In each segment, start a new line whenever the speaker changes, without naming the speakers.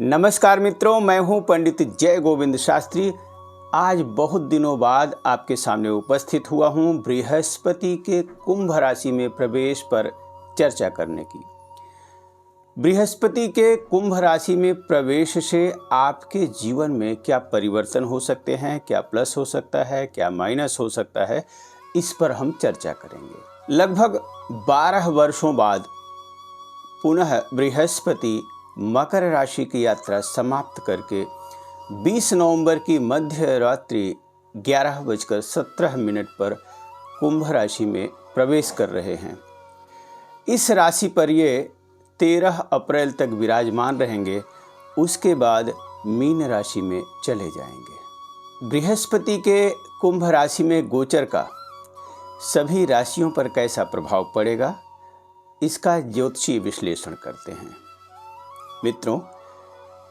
नमस्कार मित्रों, मैं हूं पंडित जय गोविंद शास्त्री। आज बहुत दिनों बाद आपके सामने उपस्थित हुआ हूं बृहस्पति के कुंभ राशि में प्रवेश पर चर्चा करने की। बृहस्पति के कुंभ राशि में प्रवेश से आपके जीवन में क्या परिवर्तन हो सकते हैं, क्या प्लस हो सकता है, क्या माइनस हो सकता है, इस पर हम चर्चा करेंगे। लगभग 12 वर्षों बाद पुनः बृहस्पति मकर राशि की यात्रा समाप्त करके 20 नवंबर की मध्य रात्रि 11:17 पर कुंभ राशि में प्रवेश कर रहे हैं। इस राशि पर ये 13 अप्रैल तक विराजमान रहेंगे, उसके बाद मीन राशि में चले जाएंगे। बृहस्पति के कुंभ राशि में गोचर का सभी राशियों पर कैसा प्रभाव पड़ेगा, इसका ज्योतिषीय विश्लेषण करते हैं। मित्रों,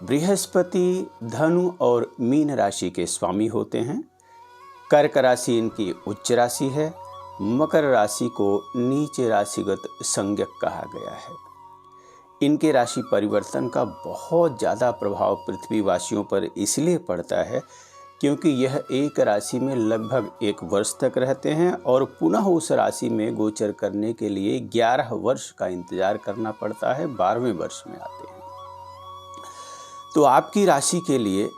बृहस्पति धनु और मीन राशि के स्वामी होते हैं। कर्क राशि इनकी उच्च राशि है। मकर राशि को नीच राशिगत संज्ञक कहा गया है। इनके राशि परिवर्तन का बहुत ज़्यादा प्रभाव पृथ्वीवासियों पर इसलिए पड़ता है क्योंकि यह एक राशि में लगभग 1 वर्ष तक रहते हैं और पुनः उस राशि में गोचर करने के लिए 11 वर्ष का इंतजार करना पड़ता है, 12वें वर्ष में आते हैं। तो आपकी राशि के लिए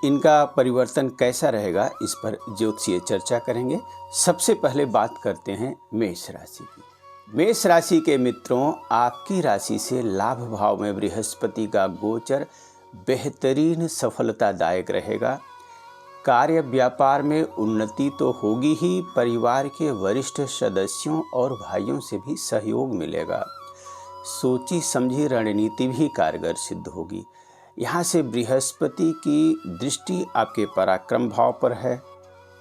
इनका परिवर्तन कैसा रहेगा, इस पर ज्योतिषीय चर्चा करेंगे। सबसे पहले बात करते हैं मेष राशि की। मेष राशि के मित्रों, आपकी राशि से लाभ भाव में बृहस्पति का गोचर बेहतरीन सफलतादायक रहेगा। कार्य व्यापार में उन्नति तो होगी ही, परिवार के वरिष्ठ सदस्यों और भाइयों से भी सहयोग मिलेगा। सोची समझी रणनीति भी कारगर सिद्ध होगी। यहाँ से बृहस्पति की दृष्टि आपके पराक्रम भाव पर है,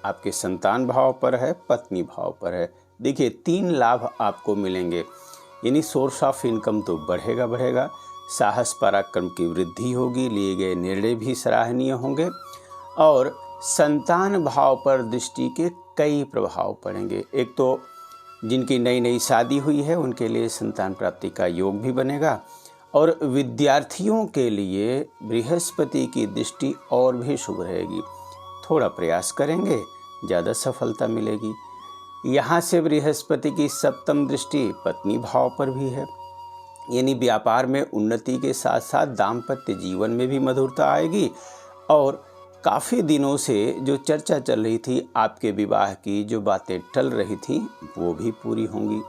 आपके संतान भाव पर है, पत्नी भाव पर है। देखिए, 3 लाभ आपको मिलेंगे, यानी सोर्स ऑफ इनकम तो बढ़ेगा। साहस पराक्रम की वृद्धि होगी, लिए गए निर्णय भी सराहनीय होंगे और संतान भाव पर दृष्टि के कई प्रभाव पड़ेंगे। एक तो जिनकी नई शादी हुई है उनके लिए संतान प्राप्ति का योग भी बनेगा और विद्यार्थियों के लिए बृहस्पति की दृष्टि और भी शुभ रहेगी। थोड़ा प्रयास करेंगे, ज़्यादा सफलता मिलेगी। यहाँ से बृहस्पति की 7वीं दृष्टि पत्नी भाव पर भी है, यानी व्यापार में उन्नति के साथ साथ दाम्पत्य जीवन में भी मधुरता आएगी और काफ़ी दिनों से जो चर्चा चल रही थी आपके विवाह की, जो बातें टल रही थी, वो भी पूरी होंगी।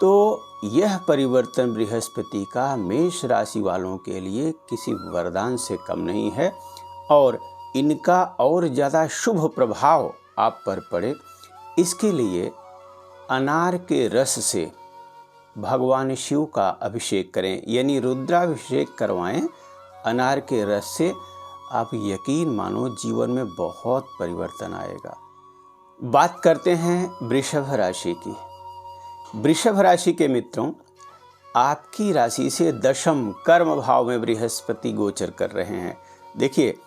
तो यह परिवर्तन बृहस्पति का मेष राशि वालों के लिए किसी वरदान से कम नहीं है और इनका और ज़्यादा शुभ प्रभाव आप पर पड़े, इसके लिए अनार के रस से भगवान शिव का अभिषेक करें, यानी रुद्राभिषेक करवाएं। अनार के रस से आप यकीन मानो जीवन में बहुत परिवर्तन आएगा। बात करते हैं वृषभ राशि की। वृषभ राशि के मित्रों, आपकी राशि से 10म कर्म भाव में बृहस्पति गोचर कर रहे हैं। देखिए,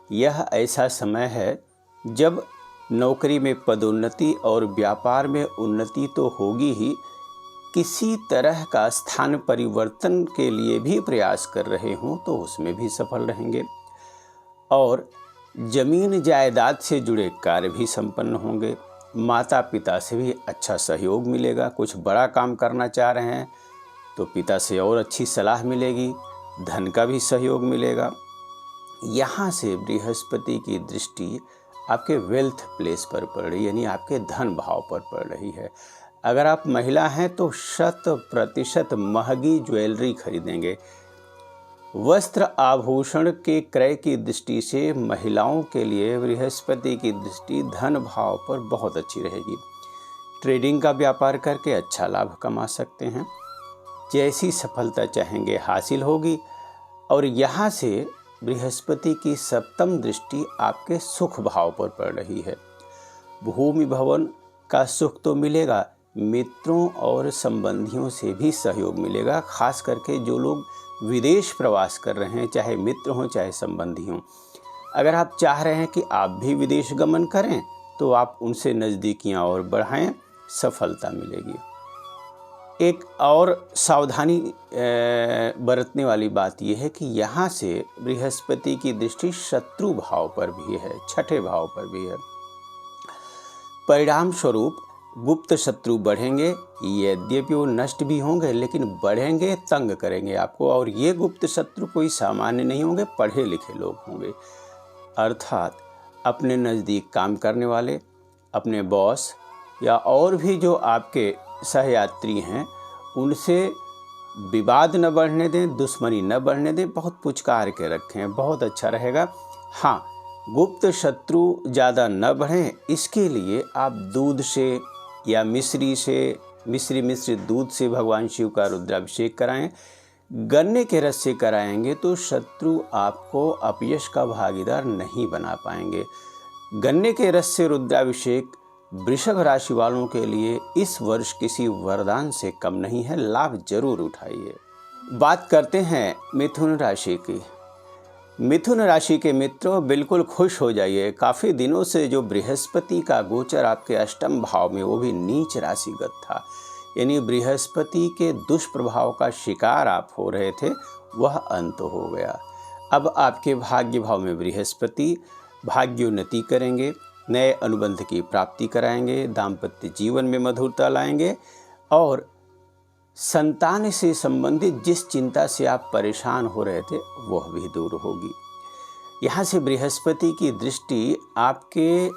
यह ऐसा समय है जब नौकरी में पदोन्नति और व्यापार में उन्नति तो होगी ही, किसी तरह का स्थान परिवर्तन के लिए भी प्रयास कर रहे हों तो उसमें भी सफल रहेंगे और जमीन जायदाद से जुड़े कार्य भी संपन्न होंगे। माता पिता से भी अच्छा सहयोग मिलेगा। कुछ बड़ा काम करना चाह रहे हैं तो पिता से और अच्छी सलाह मिलेगी, धन का भी सहयोग मिलेगा। यहाँ से बृहस्पति की दृष्टि आपके वेल्थ प्लेस पर पड़ रही है, यानी आपके धन भाव पर पड़ रही है। अगर आप महिला हैं तो 100% महंगी ज्वेलरी खरीदेंगे। वस्त्र आभूषण के क्रय की दृष्टि से महिलाओं के लिए बृहस्पति की दृष्टि धन भाव पर बहुत अच्छी रहेगी। ट्रेडिंग का व्यापार करके अच्छा लाभ कमा सकते हैं। जैसी सफलता चाहेंगे हासिल होगी और यहाँ से बृहस्पति की 7वीं दृष्टि आपके सुख भाव पर पड़ रही है। भूमि भवन का सुख तो मिलेगा, मित्रों और संबंधियों से भी सहयोग मिलेगा। खास करके जो लोग विदेश प्रवास कर रहे हैं, चाहे मित्र हों चाहे संबंधी हों, अगर आप चाह रहे हैं कि आप भी विदेश गमन करें तो आप उनसे नज़दीकियां और बढ़ाएं, सफलता मिलेगी। एक और सावधानी बरतने वाली बात यह है कि यहाँ से बृहस्पति की दृष्टि शत्रु भाव पर भी है, छठे भाव पर भी है। परिणाम स्वरूप गुप्त शत्रु बढ़ेंगे, यद्यपि वो नष्ट भी होंगे लेकिन बढ़ेंगे, तंग करेंगे आपको। और ये गुप्त शत्रु कोई सामान्य नहीं होंगे, पढ़े लिखे लोग होंगे। अर्थात अपने नज़दीक काम करने वाले, अपने बॉस या और भी जो आपके सहयात्री हैं, उनसे विवाद न बढ़ने दें, दुश्मनी न बढ़ने दें, बहुत पुचकार के रखें, बहुत अच्छा रहेगा। हाँ, गुप्त शत्रु ज़्यादा न बढ़ें, इसके लिए आप दूध से या मिश्रित दूध से भगवान शिव का रुद्राभिषेक कराएं। गन्ने के रस से कराएंगे तो शत्रु आपको अपयश का भागीदार नहीं बना पाएंगे। गन्ने के रस से रुद्राभिषेक वृषभ राशि वालों के लिए इस वर्ष किसी वरदान से कम नहीं है, लाभ जरूर उठाइए। बात करते हैं मिथुन राशि की। मिथुन राशि के मित्रों, बिल्कुल खुश हो जाइए। काफ़ी दिनों से जो बृहस्पति का गोचर आपके अष्टम भाव में, वो भी नीच राशिगत था, यानी बृहस्पति के दुष्प्रभाव का शिकार आप हो रहे थे, वह अंत हो गया। अब आपके भाग्य भाव में बृहस्पति भाग्योन्नति करेंगे, नए अनुबंध की प्राप्ति कराएंगे, दाम्पत्य जीवन में मधुरता लाएंगे और संतान से संबंधित जिस चिंता से आप परेशान हो रहे थे वह भी दूर होगी। यहाँ से बृहस्पति की दृष्टि आपके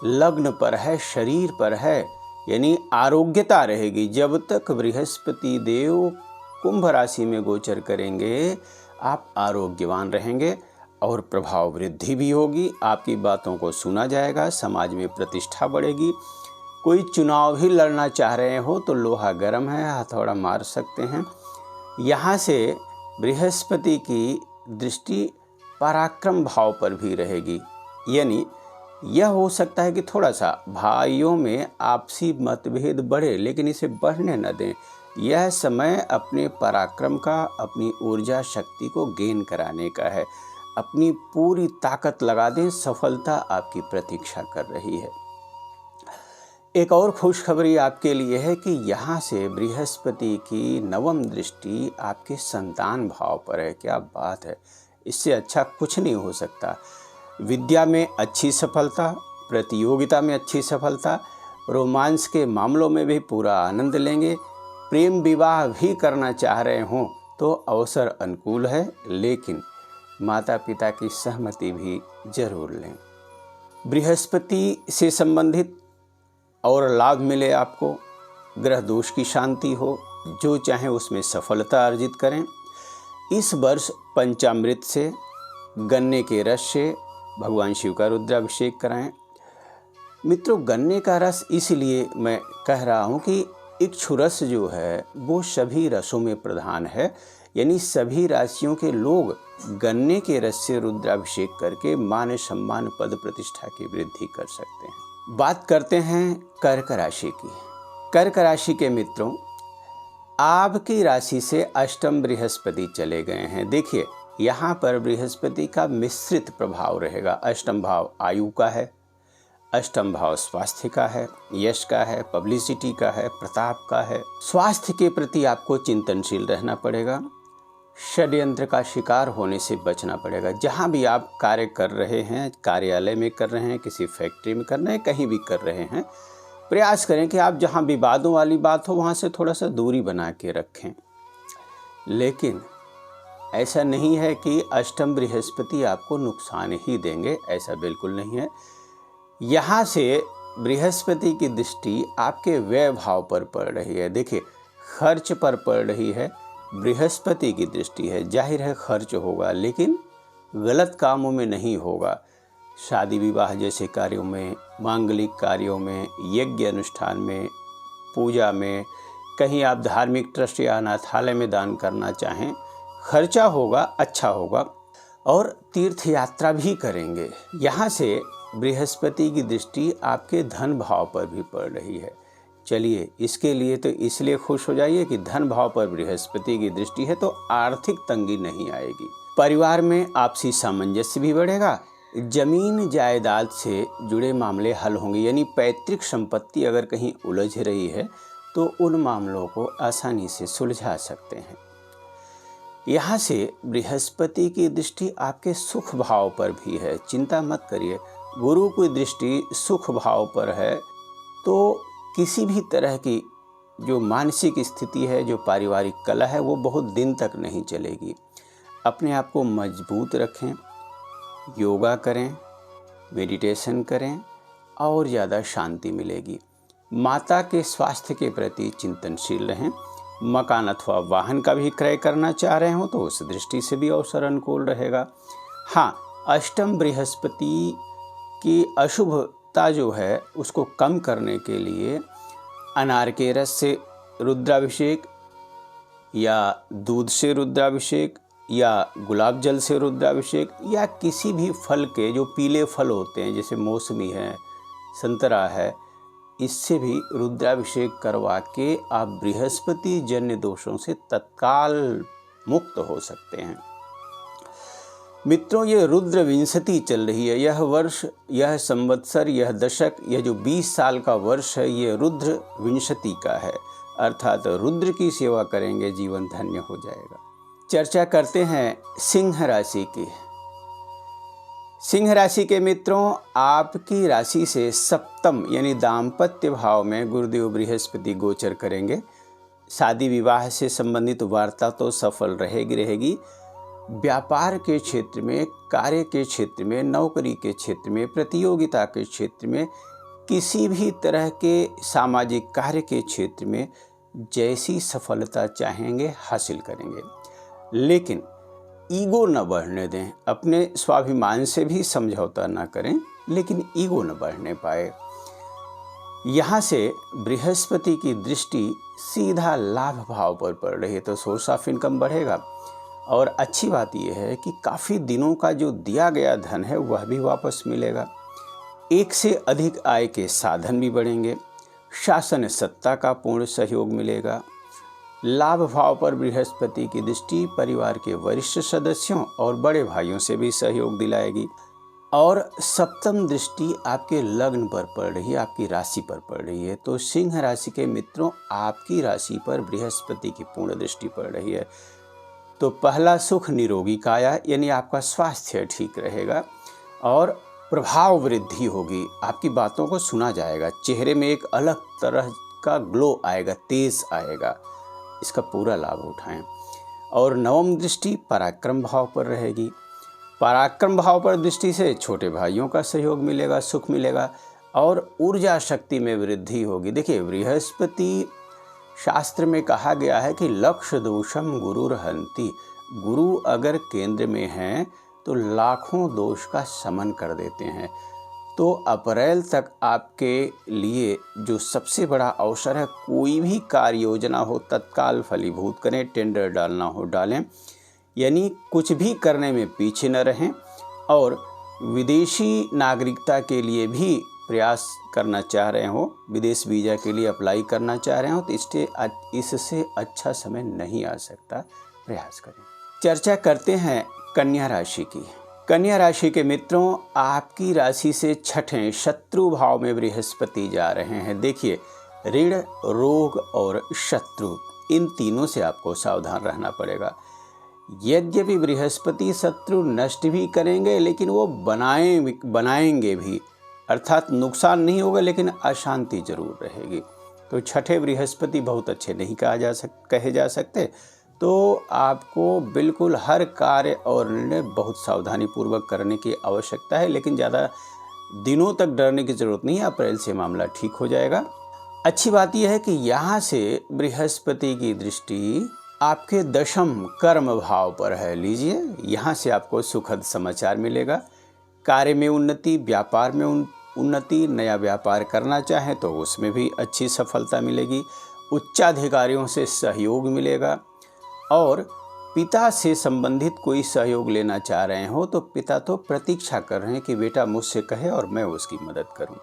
लग्न पर है, शरीर पर है, यानी आरोग्यता रहेगी। जब तक बृहस्पति देव कुंभ राशि में गोचर करेंगे, आप आरोग्यवान रहेंगे और प्रभाव वृद्धि भी होगी। आपकी बातों को सुना जाएगा, समाज में प्रतिष्ठा बढ़ेगी। कोई चुनाव भी लड़ना चाह रहे हो तो लोहा गर्म है, हथौड़ा मार सकते हैं। यहाँ से बृहस्पति की दृष्टि पराक्रम भाव पर भी रहेगी, यानी यह हो सकता है कि थोड़ा सा भाइयों में आपसी मतभेद बढ़े, लेकिन इसे बढ़ने न दें। यह समय अपने पराक्रम का, अपनी ऊर्जा शक्ति को गेन कराने का है। अपनी पूरी ताकत लगा दें, सफलता आपकी प्रतीक्षा कर रही है। एक और खुशखबरी आपके लिए है कि यहाँ से बृहस्पति की नवम दृष्टि आपके संतान भाव पर है। क्या बात है, इससे अच्छा कुछ नहीं हो सकता। विद्या में अच्छी सफलता, प्रतियोगिता में अच्छी सफलता, रोमांस के मामलों में भी पूरा आनंद लेंगे। प्रेम विवाह भी करना चाह रहे हों तो अवसर अनुकूल है, लेकिन माता पिता की सहमति भी जरूर लें। बृहस्पति से संबंधित और लाभ मिले आपको, ग्रह दोष की शांति हो, जो चाहे उसमें सफलता अर्जित करें। इस वर्ष पंचामृत से, गन्ने के रस से भगवान शिव का रुद्राभिषेक कराएं। मित्रों, गन्ने का रस इसलिए मैं कह रहा हूँ कि इक्षुरस जो है वो सभी रसों में प्रधान है, यानी सभी राशियों के लोग गन्ने के रस से रुद्राभिषेक करके मान सम्मान पद प्रतिष्ठा की वृद्धि कर सकते हैं। बात करते हैं कर्क राशि की। कर्क राशि के मित्रों, आपकी राशि से अष्टम बृहस्पति चले गए हैं। देखिए, यहाँ पर बृहस्पति का मिश्रित प्रभाव रहेगा। अष्टम भाव आयु का है, अष्टम भाव स्वास्थ्य का है, यश का है, पब्लिसिटी का है, प्रताप का है। स्वास्थ्य के प्रति आपको चिंतनशील रहना पड़ेगा, षड्यंत्र का शिकार होने से बचना पड़ेगा। जहाँ भी आप कार्य कर रहे हैं, कार्यालय में कर रहे हैं, किसी फैक्ट्री में कर रहे हैं, कहीं भी कर रहे हैं, प्रयास करें कि आप जहाँ विवादों वाली बात हो वहाँ से थोड़ा सा दूरी बना के रखें। लेकिन ऐसा नहीं है कि अष्टम बृहस्पति आपको नुकसान ही देंगे, ऐसा बिल्कुल नहीं है। यहाँ से बृहस्पति की दृष्टि आपके व्यय भाव पर पड़ रही है। देखिए, खर्च पर पड़ रही है, बृहस्पति की दृष्टि है। जाहिर है खर्च होगा, लेकिन गलत कामों में नहीं होगा। शादी विवाह जैसे कार्यों में, मांगलिक कार्यों में, यज्ञ अनुष्ठान में, पूजा में, कहीं आप धार्मिक ट्रस्ट या अनाथालय में दान करना चाहें, खर्चा होगा, अच्छा होगा। और तीर्थ यात्रा भी करेंगे। यहाँ से बृहस्पति की दृष्टि आपके धन भाव पर भी पड़ रही है। चलिए, इसके लिए तो इसलिए खुश हो जाइए कि धन भाव पर बृहस्पति की दृष्टि है तो आर्थिक तंगी नहीं आएगी। परिवार में आपसी सामंजस्य भी बढ़ेगा। जमीन जायदाद से जुड़े मामले हल होंगे, यानी पैतृक संपत्ति अगर कहीं उलझ रही है तो उन मामलों को आसानी से सुलझा सकते हैं। यहाँ से बृहस्पति की दृष्टि आपके सुख भाव पर भी है, चिंता मत करिए। गुरु की दृष्टि सुख भाव पर है तो किसी भी तरह की जो मानसिक स्थिति है, जो पारिवारिक कलह है, वो बहुत दिन तक नहीं चलेगी। अपने आप को मजबूत रखें, योगा करें, मेडिटेशन करें और ज़्यादा शांति मिलेगी। माता के स्वास्थ्य के प्रति चिंतनशील रहें। मकान अथवा वाहन का भी क्रय करना चाह रहे हो तो उस दृष्टि से भी अवसर अनुकूल रहेगा। हाँ, अष्टम बृहस्पति की अशुभता जो है उसको कम करने के लिए अनार के रस से रुद्राभिषेक या दूध से रुद्राभिषेक या गुलाब जल से रुद्राभिषेक या किसी भी फल के जो पीले फल होते हैं जैसे मौसमी है, संतरा है, इससे भी रुद्राभिषेक करवा के आप बृहस्पति जन्य दोषों से तत्काल मुक्त हो सकते हैं। मित्रों, ये रुद्र विंशति चल रही है। यह वर्ष, यह संवत्सर, यह दशक, यह जो 20 साल का वर्ष है, ये रुद्र विंशति का है, अर्थात रुद्र की सेवा करेंगे जीवन धन्य हो जाएगा। चर्चा करते हैं सिंह राशि की। सिंह राशि के मित्रों, आपकी राशि से सप्तम यानी दाम्पत्य भाव में गुरुदेव बृहस्पति गोचर करेंगे। शादी विवाह से संबंधित वार्ता तो सफल रहेगी। व्यापार के क्षेत्र में, कार्य के क्षेत्र में, नौकरी के क्षेत्र में, प्रतियोगिता के क्षेत्र में, किसी भी तरह के सामाजिक कार्य के क्षेत्र में जैसी सफलता चाहेंगे हासिल करेंगे। लेकिन ईगो न बढ़ने दें, अपने स्वाभिमान से भी समझौता न करें, लेकिन ईगो न बढ़ने पाए। यहाँ से बृहस्पति की दृष्टि सीधा लाभ भाव पर पड़ रही है तो सोर्स ऑफ इनकम बढ़ेगा। और अच्छी बात यह है कि काफ़ी दिनों का जो दिया गया धन है वह भी वापस मिलेगा। एक से अधिक आय के साधन भी बढ़ेंगे। शासन सत्ता का पूर्ण सहयोग मिलेगा। लाभ भाव पर बृहस्पति की दृष्टि परिवार के वरिष्ठ सदस्यों और बड़े भाइयों से भी सहयोग दिलाएगी। और सप्तम दृष्टि आपके लग्न पर पड़ रही है, आपकी राशि पर पड़ रही है। तो सिंह राशि के मित्रों, आपकी राशि पर बृहस्पति की पूर्ण दृष्टि पड़ रही है। तो पहला सुख निरोगी काया, यानी आपका स्वास्थ्य ठीक रहेगा और प्रभाव वृद्धि होगी। आपकी बातों को सुना जाएगा, चेहरे में एक अलग तरह का ग्लो आएगा, तेज आएगा। इसका पूरा लाभ उठाएं। और नवम दृष्टि पराक्रम भाव पर रहेगी। पराक्रम भाव पर दृष्टि से छोटे भाइयों का सहयोग मिलेगा, सुख मिलेगा और ऊर्जा शक्ति में वृद्धि होगी। देखिए, बृहस्पति शास्त्र में कहा गया है कि लक्ष्य दोषम गुरुर्हन्ति। गुरु अगर केंद्र में हैं तो लाखों दोष का शमन कर देते हैं। तो अप्रैल तक आपके लिए जो सबसे बड़ा अवसर है, कोई भी कार्य योजना हो तत्काल फलीभूत करें, टेंडर डालना हो डालें, यानी कुछ भी करने में पीछे न रहें। और विदेशी नागरिकता के लिए भी प्रयास करना चाह रहे हो, विदेश वीज़ा के लिए अप्लाई करना चाह रहे हो तो इससे अच्छा समय नहीं आ सकता, प्रयास करें। चर्चा करते हैं कन्या राशि की। कन्या राशि के मित्रों, आपकी राशि से छठे शत्रु भाव में बृहस्पति जा रहे हैं। देखिए, ऋण, रोग और शत्रु, इन तीनों से आपको सावधान रहना पड़ेगा। यद्यपि बृहस्पति शत्रु नष्ट भी करेंगे लेकिन वो बनाएंगे भी, अर्थात नुकसान नहीं होगा लेकिन अशांति जरूर रहेगी। तो छठे बृहस्पति बहुत अच्छे नहीं कहे जा सकते। तो आपको बिल्कुल हर कार्य और निर्णय बहुत सावधानी पूर्वक करने की आवश्यकता है, लेकिन ज़्यादा दिनों तक डरने की ज़रूरत नहीं है। अप्रैल से मामला ठीक हो जाएगा। अच्छी बात यह है कि यहाँ से बृहस्पति की दृष्टि आपके दशम कर्म भाव पर है। लीजिए, यहाँ से आपको सुखद समाचार मिलेगा। कार्य में उन्नति, व्यापार में उन्नति, नया व्यापार करना चाहें तो उसमें भी अच्छी सफलता मिलेगी। उच्चाधिकारियों से सहयोग मिलेगा। और पिता से संबंधित कोई सहयोग लेना चाह रहे हो तो पिता तो प्रतीक्षा कर रहे हैं कि बेटा मुझसे कहे और मैं उसकी मदद करूं।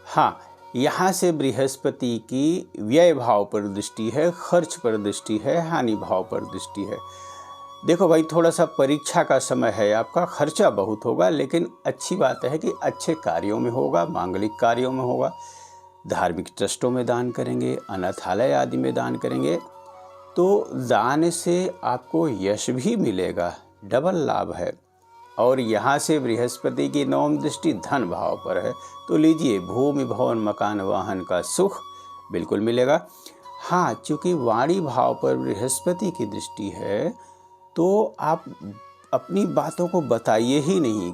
हाँ, यहाँ से बृहस्पति की व्यय भाव पर दृष्टि है, खर्च पर दृष्टि है, हानि भाव पर दृष्टि है। देखो भाई, थोड़ा सा परीक्षा का समय है, आपका खर्चा बहुत होगा, लेकिन अच्छी बात है कि अच्छे कार्यों में होगा, मांगलिक कार्यों में होगा। धार्मिक ट्रस्टों में दान करेंगे, अनाथालय आदि में दान करेंगे तो दान से आपको यश भी मिलेगा, डबल लाभ है। और यहाँ से बृहस्पति की नवम दृष्टि धन भाव पर है, तो लीजिए भूमि भवन मकान वाहन का सुख बिल्कुल मिलेगा। हाँ, चूँकि वाणी भाव पर बृहस्पति की दृष्टि है तो आप अपनी बातों को बताइए ही नहीं।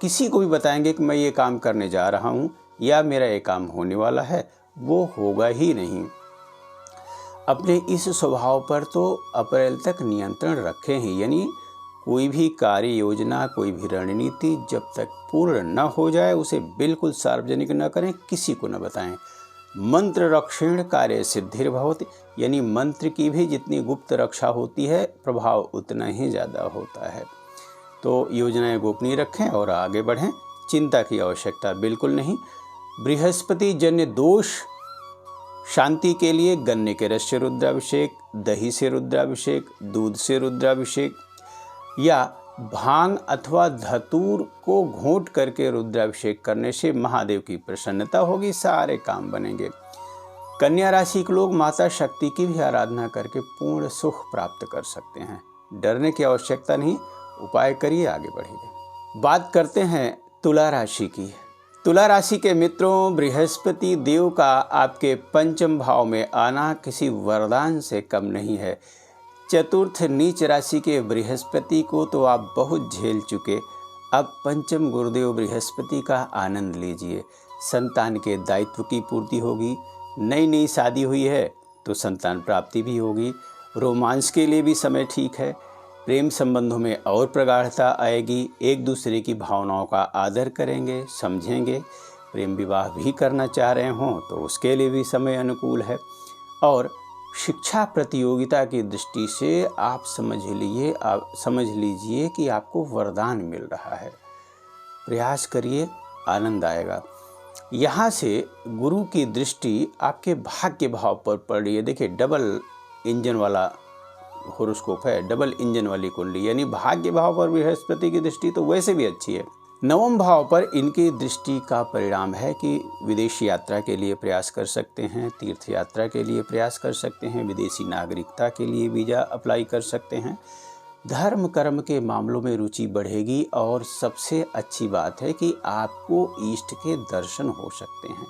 किसी को भी बताएंगे कि मैं ये काम करने जा रहा हूँ या मेरा ये काम होने वाला है, वो होगा ही नहीं। अपने इस स्वभाव पर तो अप्रैल तक नियंत्रण रखें ही, यानी कोई भी कार्य योजना, कोई भी रणनीति जब तक पूर्ण न हो जाए उसे बिल्कुल सार्वजनिक न करें, किसी को न बताएं। मंत्र रक्षण कार्य सिद्धिर्भवति, यानी मंत्र की भी जितनी गुप्त रक्षा होती है प्रभाव उतना ही ज़्यादा होता है। तो योजनाएं गोपनीय रखें और आगे बढ़ें, चिंता की आवश्यकता बिल्कुल नहीं। बृहस्पति जन्य दोष शांति के लिए गन्ने के रस से रुद्राभिषेक, दही से रुद्राभिषेक, दूध से रुद्राभिषेक या भांग अथवा धतूर को घोंट करके रुद्राभिषेक करने से महादेव की प्रसन्नता होगी, सारे काम बनेंगे। कन्या राशि के लोग माता शक्ति की भी आराधना करके पूर्ण सुख प्राप्त कर सकते हैं। डरने की आवश्यकता नहीं, उपाय करिए, आगे बढ़िए। बात करते हैं तुला राशि की। तुला राशि के मित्रों, बृहस्पति देव का आपके पंचम भाव में आना किसी वरदान से कम नहीं है। चतुर्थ नीच राशि के बृहस्पति को तो आप बहुत झेल चुके, अब पंचम गुरुदेव बृहस्पति का आनंद लीजिए। संतान के दायित्व की पूर्ति होगी, नई शादी हुई है तो संतान प्राप्ति भी होगी। रोमांस के लिए भी समय ठीक है। प्रेम संबंधों में और प्रगाढ़ता आएगी, एक दूसरे की भावनाओं का आदर करेंगे, समझेंगे। प्रेम विवाह भी करना चाह रहे हों तो उसके लिए भी समय अनुकूल है। और शिक्षा प्रतियोगिता की दृष्टि से आप समझ लीजिए कि आपको वरदान मिल रहा है। प्रयास करिए, आनंद आएगा। यहाँ से गुरु की दृष्टि आपके भाग्य भाव पर पड़ रही है। देखिए, डबल इंजन वाला होरोस्कोप है, डबल इंजन वाली कुंडली, यानी भाग्य भाव पर बृहस्पति की दृष्टि तो वैसे भी अच्छी है। नवम भाव पर इनकी दृष्टि का परिणाम है कि विदेश यात्रा के लिए प्रयास कर सकते हैं, तीर्थ यात्रा के लिए प्रयास कर सकते हैं, विदेशी नागरिकता के लिए वीज़ा अप्लाई कर सकते हैं। धर्म कर्म के मामलों में रुचि बढ़ेगी और सबसे अच्छी बात है कि आपको इष्ट के दर्शन हो सकते हैं।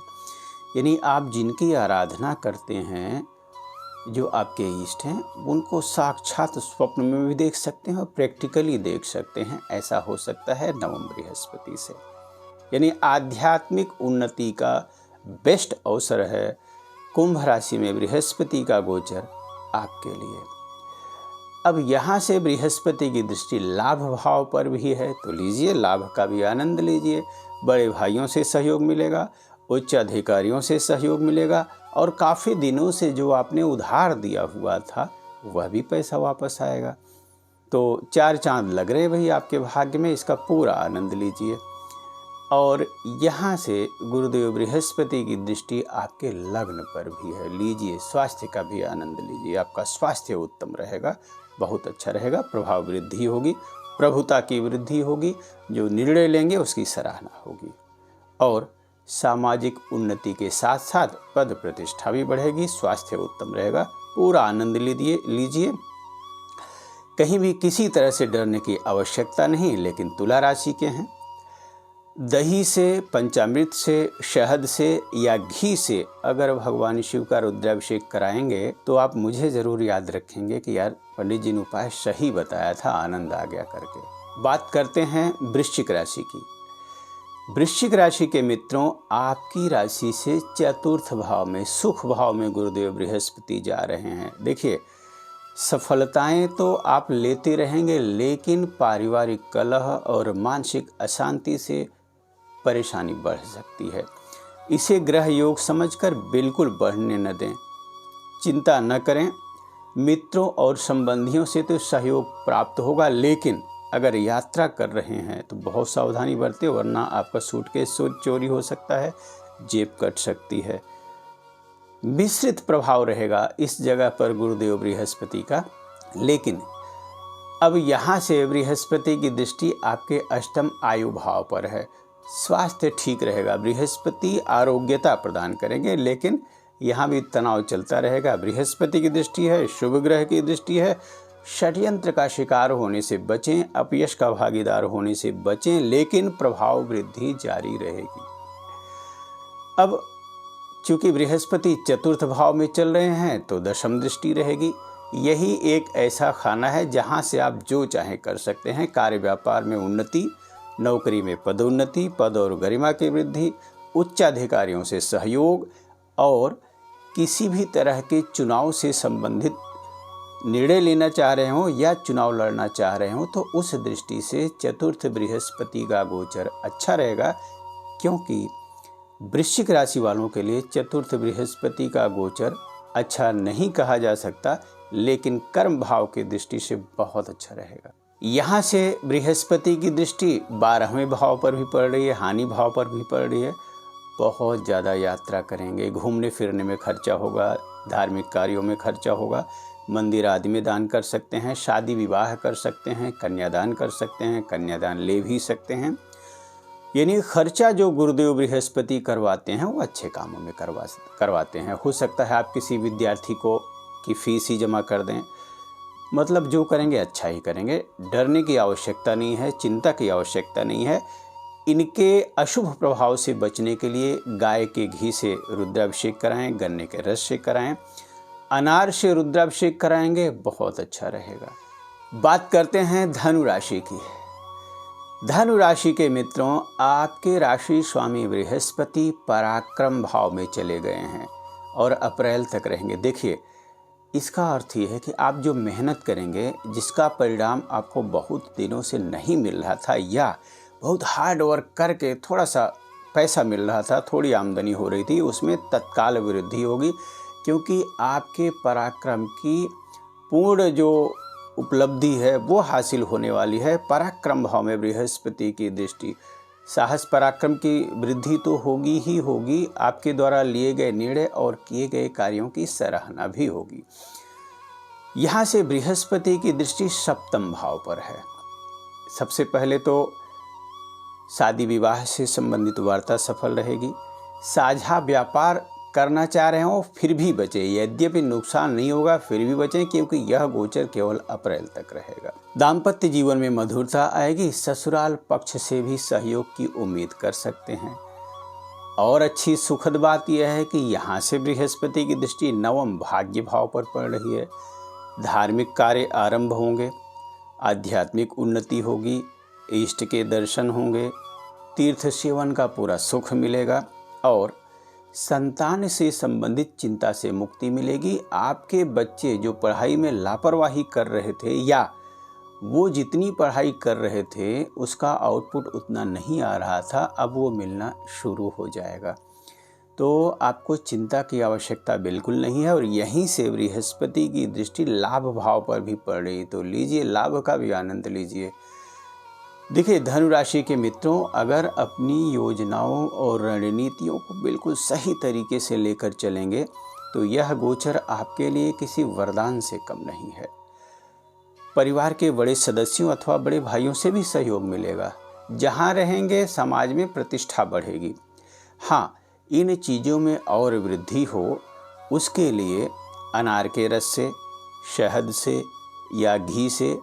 यानी आप जिनकी आराधना करते हैं, जो आपके इष्ट हैं, उनको साक्षात स्वप्न में भी देख सकते हैं और प्रैक्टिकली देख सकते हैं। ऐसा हो सकता है नवम बृहस्पति से, यानी आध्यात्मिक उन्नति का बेस्ट अवसर है कुंभ राशि में बृहस्पति का गोचर आपके लिए। अब यहाँ से बृहस्पति की दृष्टि लाभ भाव पर भी है, तो लीजिए, लाभ का भी आनंद लीजिए। बड़े भाइयों से सहयोग मिलेगा, उच्च अधिकारियों से सहयोग मिलेगा और काफ़ी दिनों से जो आपने उधार दिया हुआ था वह भी पैसा वापस आएगा। तो 4 चांद लग रहे भाई आपके भाग्य में, इसका पूरा आनंद लीजिए। और यहाँ से गुरुदेव बृहस्पति की दृष्टि आपके लग्न पर भी है, लीजिए, स्वास्थ्य का भी आनंद लीजिए। आपका स्वास्थ्य उत्तम रहेगा, बहुत अच्छा रहेगा, प्रभाव वृद्धि होगी, प्रभुता की वृद्धि होगी, जो निर्णय लेंगे उसकी सराहना होगी। और सामाजिक उन्नति के साथ साथ पद प्रतिष्ठा भी बढ़ेगी, स्वास्थ्य उत्तम रहेगा, पूरा आनंद लीजिए। कहीं भी किसी तरह से डरने की आवश्यकता नहीं। लेकिन तुला राशि के हैं, दही से, पंचामृत से, शहद से या घी से अगर भगवान शिव का रुद्राभिषेक कराएंगे तो आप मुझे ज़रूर याद रखेंगे कि यार पंडित जी ने उपाय सही बताया था, आनंद आ गया करके। बात करते हैं वृश्चिक राशि की। वृश्चिक राशि के मित्रों, आपकी राशि से चतुर्थ भाव में, सुख भाव में गुरुदेव बृहस्पति जा रहे हैं। देखिए, सफलताएं तो आप लेते रहेंगे, लेकिन पारिवारिक कलह और मानसिक अशांति से परेशानी बढ़ सकती है। इसे ग्रह योग समझकर बिल्कुल बढ़ने न दें, चिंता न करें। मित्रों और संबंधियों से तो सहयोग प्राप्त होगा, लेकिन अगर यात्रा कर रहे हैं तो बहुत सावधानी बरतें, वरना आपका सूटकेस चोरी हो सकता है, जेब कट सकती है। मिश्रित प्रभाव रहेगा इस जगह पर गुरुदेव बृहस्पति का। लेकिन अब यहाँ से बृहस्पति की दृष्टि आपके अष्टम आयु भाव पर है, स्वास्थ्य ठीक रहेगा। बृहस्पति आरोग्यता प्रदान करेंगे, लेकिन यहाँ भी तनाव चलता रहेगा। बृहस्पति की दृष्टि है, शुभ ग्रह की दृष्टि है। षड्यंत्र का शिकार होने से बचें, अपयश का भागीदार होने से बचें, लेकिन प्रभाव वृद्धि जारी रहेगी। अब चूंकि बृहस्पति चतुर्थ भाव में चल रहे हैं तो दशम दृष्टि रहेगी। यही एक ऐसा खाना है जहां से आप जो चाहें कर सकते हैं। कार्य व्यापार में उन्नति, नौकरी में पदोन्नति, पद और गरिमा की वृद्धि, उच्चाधिकारियों से सहयोग, और किसी भी तरह के चुनाव से संबंधित निर्णय लेना चाह रहे हो या चुनाव लड़ना चाह रहे हो तो उस दृष्टि से चतुर्थ बृहस्पति का गोचर अच्छा रहेगा। क्योंकि वृश्चिक राशि वालों के लिए चतुर्थ बृहस्पति का गोचर अच्छा नहीं कहा जा सकता, लेकिन कर्म भाव की दृष्टि से बहुत अच्छा रहेगा। यहाँ से बृहस्पति की दृष्टि 12वें भाव पर भी पड़ रही है, हानि भाव पर भी पड़ रही है। बहुत ज़्यादा यात्रा करेंगे, घूमने फिरने में खर्चा होगा, धार्मिक कार्यों में खर्चा होगा, मंदिर आदि में दान कर सकते हैं, शादी विवाह कर सकते हैं, कन्यादान कर सकते हैं, कन्यादान ले भी सकते हैं। यानी खर्चा जो गुरुदेव बृहस्पति करवाते हैं वो अच्छे कामों में करवाते हैं। हो सकता है आप किसी विद्यार्थी को की फीस ही जमा कर दें, मतलब जो करेंगे अच्छा ही करेंगे। डरने की आवश्यकता नहीं है, चिंता की आवश्यकता नहीं है। इनके अशुभ प्रभाव से बचने के लिए गाय के घी से रुद्राभिषेक कराएं, गन्ने के रस से कराएं, अनार से रुद्राभिषेक कराएंगे, बहुत अच्छा रहेगा। बात करते हैं धनु राशि की। धनु राशि के मित्रों, आपके राशि स्वामी बृहस्पति पराक्रम भाव में चले गए हैं और अप्रैल तक रहेंगे। देखिए, इसका अर्थ ये है कि आप जो मेहनत करेंगे, जिसका परिणाम आपको बहुत दिनों से नहीं मिल रहा था या बहुत हार्ड वर्क करके थोड़ा सा पैसा मिल रहा था, थोड़ी आमदनी हो रही थी, उसमें तत्काल वृद्धि होगी। क्योंकि आपके पराक्रम की पूर्ण जो उपलब्धि है वो हासिल होने वाली है। पराक्रम भाव में बृहस्पति की दृष्टि, साहस पराक्रम की वृद्धि तो होगी ही होगी। आपके द्वारा लिए गए निर्णय और किए गए कार्यों की सराहना भी होगी। यहाँ से बृहस्पति की दृष्टि सप्तम भाव पर है। सबसे पहले तो शादी विवाह से संबंधित वार्ता सफल रहेगी। साझा व्यापार करना चाह रहे हो फिर भी बचें, यद्यपि नुकसान नहीं होगा फिर भी बचें, क्योंकि यह गोचर केवल अप्रैल तक रहेगा। दाम्पत्य जीवन में मधुरता आएगी। ससुराल पक्ष से भी सहयोग की उम्मीद कर सकते हैं। और अच्छी सुखद बात यह है कि यहाँ से बृहस्पति की दृष्टि नवम भाग्य भाव पर पड़ रही है। धार्मिक कार्य आरंभ होंगे, आध्यात्मिक उन्नति होगी, इष्ट के दर्शन होंगे, तीर्थ सेवन का पूरा सुख मिलेगा और संतान से संबंधित चिंता से मुक्ति मिलेगी। आपके बच्चे जो पढ़ाई में लापरवाही कर रहे थे या वो जितनी पढ़ाई कर रहे थे उसका आउटपुट उतना नहीं आ रहा था, अब वो मिलना शुरू हो जाएगा। तो आपको चिंता की आवश्यकता बिल्कुल नहीं है। और यहीं से बृहस्पति की दृष्टि लाभ भाव पर भी पड़ रही, तो लीजिए, लाभ का भी आनंद लीजिए। देखिए, धनु राशि के मित्रों, अगर अपनी योजनाओं और रणनीतियों को बिल्कुल सही तरीके से लेकर चलेंगे तो यह गोचर आपके लिए किसी वरदान से कम नहीं है। परिवार के बड़े सदस्यों अथवा बड़े भाइयों से भी सहयोग मिलेगा। जहाँ रहेंगे समाज में प्रतिष्ठा बढ़ेगी। हाँ, इन चीज़ों में और वृद्धि हो उसके लिए अनार के रस से, शहद से या घी से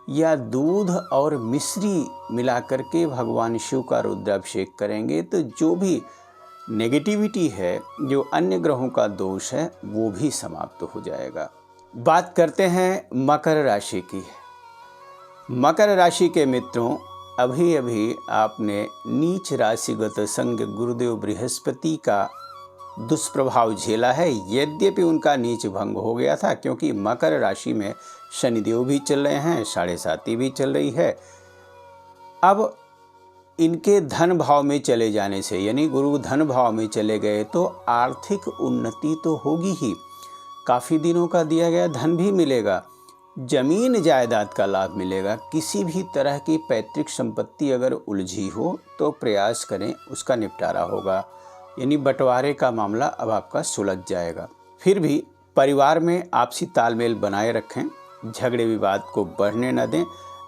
या दूध और मिश्री मिलाकर के भगवान शिव का रुद्राभिषेक करेंगे तो जो भी नेगेटिविटी है, जो अन्य ग्रहों का दोष है, वो भी समाप्त हो जाएगा। बात करते हैं मकर राशि की। मकर राशि के मित्रों, अभी अभी आपने नीच राशिगत संग गुरुदेव बृहस्पति का दुष्प्रभाव झेला है। यद्यपि उनका नीच भंग हो गया था, क्योंकि मकर राशि में शनिदेव भी चल रहे हैं, 7.5 भी चल रही है। अब इनके धन भाव में चले जाने से, यानी गुरु धन भाव में चले गए तो आर्थिक उन्नति तो होगी ही, काफ़ी दिनों का दिया गया धन भी मिलेगा, जमीन जायदाद का लाभ मिलेगा। किसी भी तरह की पैतृक संपत्ति अगर उलझी हो तो प्रयास करें, उसका निपटारा होगा। यानी बंटवारे का मामला अब आपका सुलझ जाएगा। फिर भी परिवार में आपसी तालमेल बनाए रखें, झगड़े विवाद को बढ़ने न दें।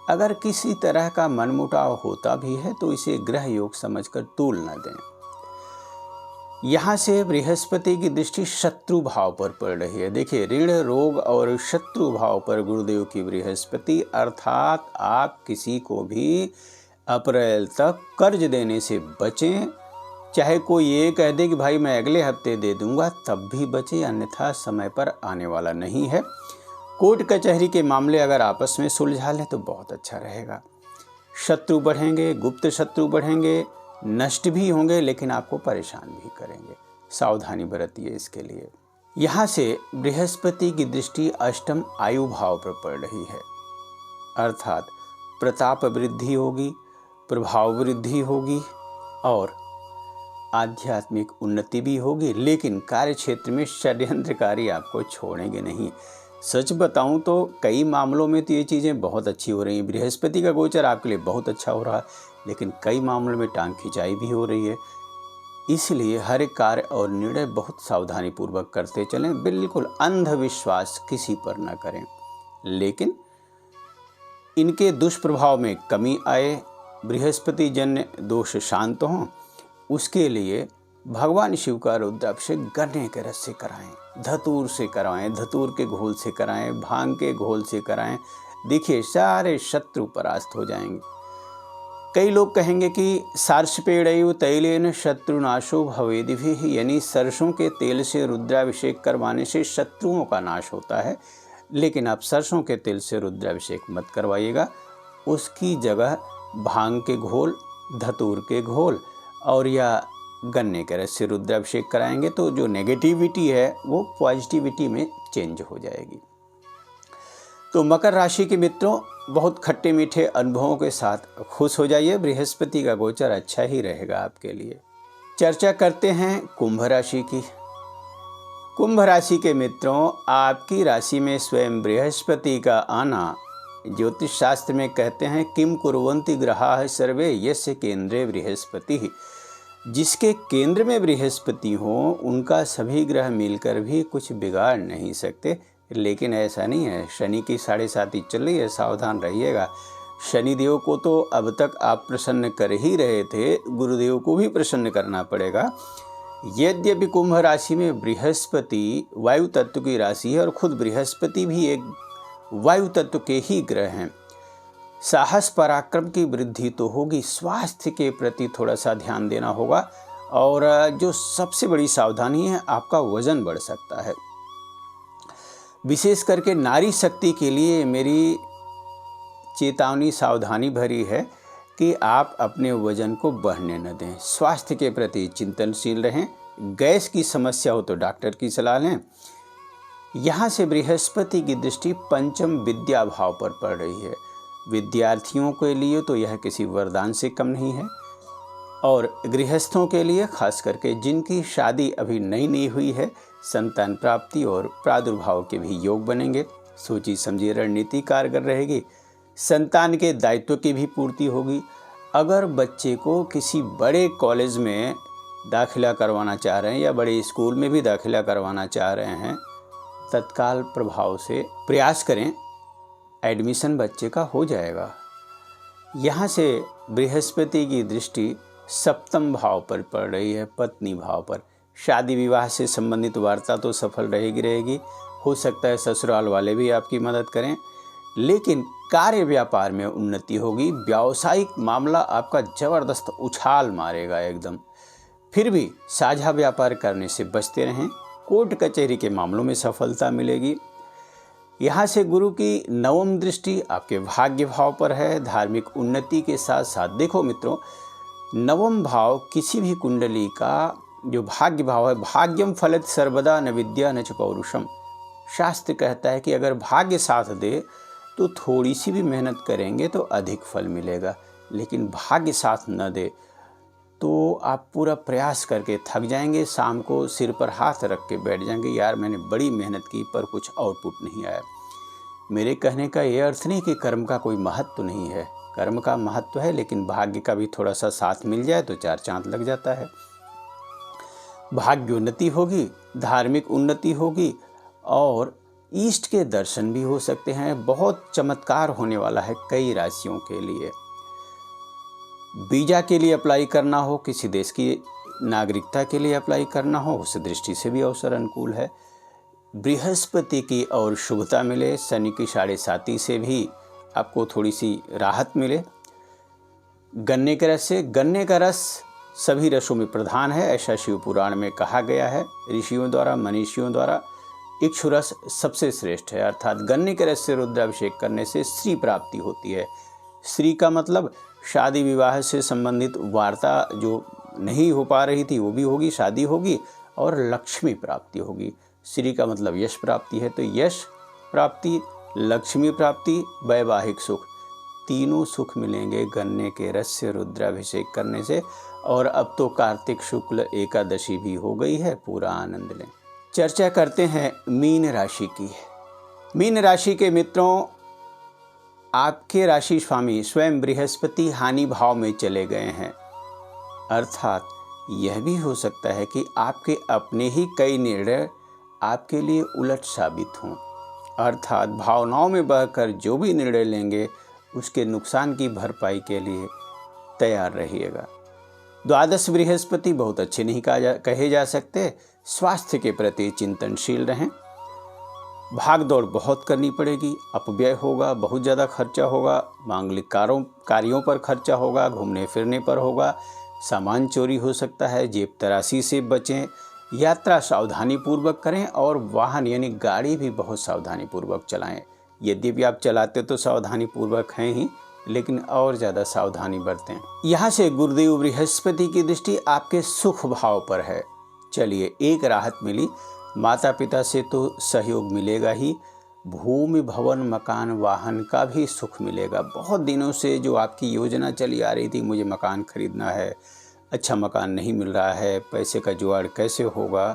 अगर किसी तरह का मनमुटाव होता भी है तो इसे ग्रह योग समझकर तूल न दें। यहाँ से बृहस्पति की दृष्टि शत्रु भाव पर पड़ रही है। देखिए, ऋण, रोग और शत्रु भाव पर गुरुदेव की बृहस्पति, अर्थात आप किसी को भी अप्रैल तक कर्ज देने से बचें। चाहे कोई ये कह दे कि भाई मैं अगले हफ्ते दे दूंगा, तब भी बचें, अन्यथा समय पर आने वाला नहीं है। कोर्ट कचहरी के मामले अगर आपस में सुलझा लें तो बहुत अच्छा रहेगा। शत्रु बढ़ेंगे, गुप्त शत्रु बढ़ेंगे, नष्ट भी होंगे, लेकिन आपको परेशान भी करेंगे। सावधानी बरतिए इसके लिए। यहाँ से बृहस्पति की दृष्टि अष्टम आयु भाव पर पड़ रही है, अर्थात प्रताप वृद्धि होगी, प्रभाव वृद्धि होगी और आध्यात्मिक उन्नति भी होगी, लेकिन कार्य क्षेत्र में षड्यंत्रकारी आपको छोड़ेंगे नहीं। सच बताऊं तो कई मामलों में तो ये चीज़ें बहुत अच्छी हो रही हैं। बृहस्पति का गोचर आपके लिए बहुत अच्छा हो रहा है, लेकिन कई मामलों में टांग खिंचाई भी हो रही है। इसलिए हर एक कार्य और निर्णय बहुत सावधानी पूर्वक करते चलें। बिल्कुल अंधविश्वास किसी पर न करें, लेकिन इनके दुष्प्रभाव में कमी आए, बृहस्पति जन्य दोष शांत हों, उसके लिए भगवान शिव का रुद्राभिषेक गन्ने के रस से कराएं, धतूर से कराएं, धतूर के घोल से कराएं, भांग के घोल से कराएं। देखिए, सारे शत्रु परास्त हो जाएंगे। कई लोग कहेंगे कि सार्ष्पेणैव तैलेन शत्रुनाशो भवेदिभिः, यानी सरसों के तेल से रुद्राभिषेक करवाने से शत्रुओं का नाश होता है। लेकिन आप सरसों के तेल से रुद्राभिषेक मत करवाइएगा। उसकी जगह भांग के घोल, धतूर के घोल और या गन्ने के रस से रुद्राभिषेक कराएंगे तो जो नेगेटिविटी है वो पॉजिटिविटी में चेंज हो जाएगी। तो मकर राशि के मित्रों, बहुत खट्टे मीठे अनुभवों के साथ खुश हो जाइए। बृहस्पति का गोचर अच्छा ही रहेगा आपके लिए। चर्चा करते हैं कुंभ राशि की। कुंभ राशि के मित्रों, आपकी राशि में स्वयं बृहस्पति का आना ज्योतिष शास्त्र में कहते हैं किम कुर्वन्ति ग्रहाः सर्वे यस्य केंद्रे बृहस्पति। जिसके केंद्र में बृहस्पति हो उनका सभी ग्रह मिलकर भी कुछ बिगाड़ नहीं सकते। लेकिन ऐसा नहीं है। शनि की 7.5 चल रही है, सावधान रहिएगा। शनिदेव को तो अब तक आप प्रसन्न कर ही रहे थे, गुरुदेव को भी प्रसन्न करना पड़ेगा। यद्यपि कुंभ राशि में बृहस्पति वायु तत्व की राशि है और खुद बृहस्पति भी एक वायु तत्व के ही ग्रह हैं। साहस पराक्रम की वृद्धि तो होगी, स्वास्थ्य के प्रति थोड़ा सा ध्यान देना होगा और जो सबसे बड़ी सावधानी है, आपका वजन बढ़ सकता है। विशेष करके नारी शक्ति के लिए मेरी चेतावनी सावधानी भरी है कि आप अपने वजन को बढ़ने न दें। स्वास्थ्य के प्रति चिंतनशील रहें। गैस की समस्या हो तो डॉक्टर की सलाह लें। यहाँ से बृहस्पति की दृष्टि पंचम विद्या भाव पर पड़ रही है। विद्यार्थियों के लिए तो यह किसी वरदान से कम नहीं है और गृहस्थों के लिए, खास करके जिनकी शादी अभी नई हुई है, संतान प्राप्ति और प्रादुर्भाव के भी योग बनेंगे। सोची समझी रणनीति कारगर रहेगी। संतान के दायित्व की भी पूर्ति होगी। अगर बच्चे को किसी बड़े कॉलेज में दाखिला करवाना चाह रहे हैं या बड़े स्कूल में भी दाखिला करवाना चाह रहे हैं, तत्काल प्रभाव से प्रयास करें, एडमिशन बच्चे का हो जाएगा। यहाँ से बृहस्पति की दृष्टि सप्तम भाव पर पड़ रही है, पत्नी भाव पर। शादी विवाह से संबंधित वार्ता तो सफल रहेगी। हो सकता है ससुराल वाले भी आपकी मदद करें, लेकिन कार्य व्यापार में उन्नति होगी। व्यावसायिक मामला आपका जबरदस्त उछाल मारेगा एकदम। फिर भी साझा व्यापार करने से बचते रहें। कोर्ट कचहरी के मामलों में सफलता मिलेगी। यहाँ से गुरु की नवम दृष्टि आपके भाग्य भाव पर है। धार्मिक उन्नति के साथ साथ देखो मित्रों, नवम भाव किसी भी कुंडली का जो भाग्य भाव है, भाग्यम फलत सर्वदा न विद्या न च पौरुषम। शास्त्र कहता है कि अगर भाग्य साथ दे तो थोड़ी सी भी मेहनत करेंगे तो अधिक फल मिलेगा, लेकिन भाग्य साथ न दे तो आप पूरा प्रयास करके थक जाएंगे। शाम को सिर पर हाथ रख के बैठ जाएंगे, यार मैंने बड़ी मेहनत की पर कुछ आउटपुट नहीं आया। मेरे कहने का ये अर्थ नहीं कि कर्म का कोई महत्व नहीं है। कर्म का महत्व है, लेकिन भाग्य का भी थोड़ा सा साथ मिल जाए तो 4 चांद लग जाता है। भाग्य उन्नति होगी, धार्मिक उन्नति होगी और ईष्ट के दर्शन भी हो सकते हैं। बहुत चमत्कार होने वाला है कई राशियों के लिए। वीजा के लिए अप्लाई करना हो, किसी देश की नागरिकता के लिए अप्लाई करना हो, उस दृष्टि से भी अवसर अनुकूल है। बृहस्पति की और शुभता मिले, शनि की 7.5 से भी आपको थोड़ी सी राहत मिले। गन्ने के रस से, गन्ने का रस सभी रसों में प्रधान है, ऐसा शिव पुराण में कहा गया है ऋषियों द्वारा, मनीषियों द्वारा। इक्षु रस सबसे श्रेष्ठ है, अर्थात गन्ने के रस से रुद्राभिषेक करने से श्री प्राप्ति होती है। श्री का मतलब शादी विवाह से संबंधित वार्ता जो नहीं हो पा रही थी वो भी होगी, शादी होगी और लक्ष्मी प्राप्ति होगी। श्री का मतलब यश प्राप्ति है, तो यश प्राप्ति, लक्ष्मी प्राप्ति, वैवाहिक सुख, तीनों सुख मिलेंगे गन्ने के रस से रुद्राभिषेक करने से। और अब तो कार्तिक शुक्ल एकादशी भी हो गई है, पूरा आनंद लें। चर्चा करते हैं मीन राशि की। मीन राशि के मित्रों, आपके राशि स्वामी स्वयं बृहस्पति हानि भाव में चले गए हैं, अर्थात यह भी हो सकता है कि आपके अपने ही कई निर्णय आपके लिए उलट साबित हों, अर्थात भावनाओं में बहकर जो भी निर्णय लेंगे उसके नुकसान की भरपाई के लिए तैयार रहिएगा। द्वादश बृहस्पति बहुत अच्छे नहीं कहे जा सकते। स्वास्थ्य के प्रति चिंतनशील रहें। भाग दौड़ बहुत करनी पड़ेगी, अपव्यय होगा, बहुत ज़्यादा खर्चा होगा, मांगलिक कार्यों पर खर्चा होगा, घूमने फिरने पर होगा, सामान चोरी हो सकता है, जेब तराशी से बचें, यात्रा सावधानी पूर्वक करें और वाहन यानी गाड़ी भी बहुत सावधानी पूर्वक चलाएं। यद्यपि आप चलाते तो सावधानी पूर्वक हैं ही, लेकिन और ज़्यादा सावधानी बरतें। यहाँ से गुरुदेव बृहस्पति की दृष्टि आपके सुख भाव पर है। चलिए, एक राहत मिली, माता पिता से तो सहयोग मिलेगा ही, भूमि भवन मकान वाहन का भी सुख मिलेगा। बहुत दिनों से जो आपकी योजना चली आ रही थी, मुझे मकान खरीदना है, अच्छा मकान नहीं मिल रहा है, पैसे का जुगाड़ कैसे होगा,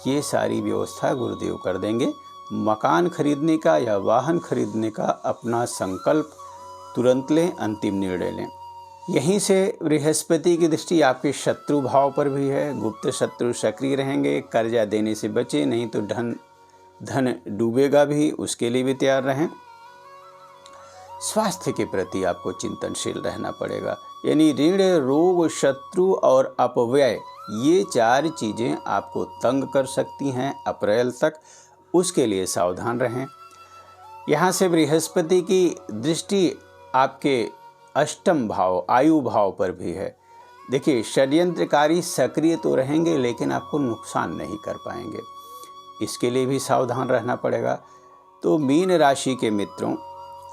ये सारी व्यवस्था गुरुदेव कर देंगे। मकान खरीदने का या वाहन खरीदने का अपना संकल्प तुरंत लें, अंतिम निर्णय लें। यहीं से बृहस्पति की दृष्टि आपके शत्रु भाव पर भी है। गुप्त शत्रु सक्रिय रहेंगे, कर्जा देने से बचें, नहीं तो धन डूबेगा भी, उसके लिए भी तैयार रहें। स्वास्थ्य के प्रति आपको चिंतनशील रहना पड़ेगा, यानी ऋण, रोग, शत्रु और अपव्यय, ये 4 चीज़ें आपको तंग कर सकती हैं अप्रैल तक, उसके लिए सावधान रहें। यहाँ से बृहस्पति की दृष्टि आपके अष्टम भाव, आयु भाव पर भी है। देखिए, षड्यंत्रकारी सक्रिय तो रहेंगे लेकिन आपको नुकसान नहीं कर पाएंगे, इसके लिए भी सावधान रहना पड़ेगा। तो मीन राशि के मित्रों,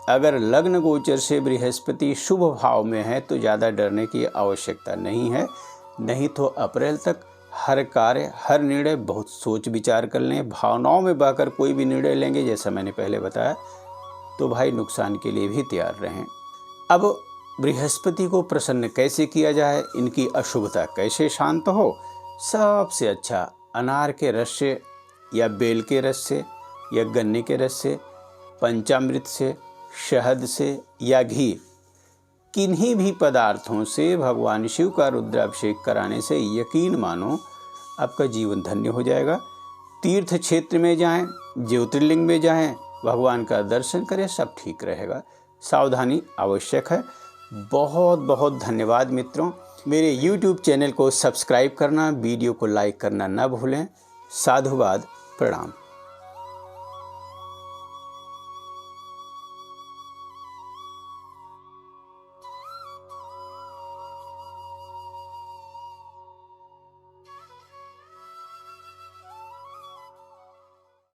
अगर लग्न गोचर से बृहस्पति शुभ भाव में है तो ज़्यादा डरने की आवश्यकता नहीं है। नहीं तो अप्रैल तक हर कार्य, हर निर्णय बहुत सोच विचार कर लें। भावनाओं में बहकर कोई भी निर्णय लेंगे, जैसा मैंने पहले बताया, तो भाई नुकसान के लिए भी तैयार रहें। अब बृहस्पति को प्रसन्न कैसे किया जाए, इनकी अशुभता कैसे शांत हो? सबसे अच्छा अनार के रस से या बेल के रस से या गन्ने के रस से, पंचामृत से, शहद से या घी, किन्हीं भी पदार्थों से भगवान शिव का रुद्राभिषेक कराने से यकीन मानो आपका जीवन धन्य हो जाएगा। तीर्थ क्षेत्र में जाएं, ज्योतिर्लिंग में जाएं, भगवान का दर्शन करें, सब ठीक रहेगा। सावधानी आवश्यक है। बहुत बहुत धन्यवाद मित्रों। मेरे YouTube चैनल को सब्सक्राइब करना, वीडियो को लाइक करना न भूलें। साधुवाद, प्रणाम।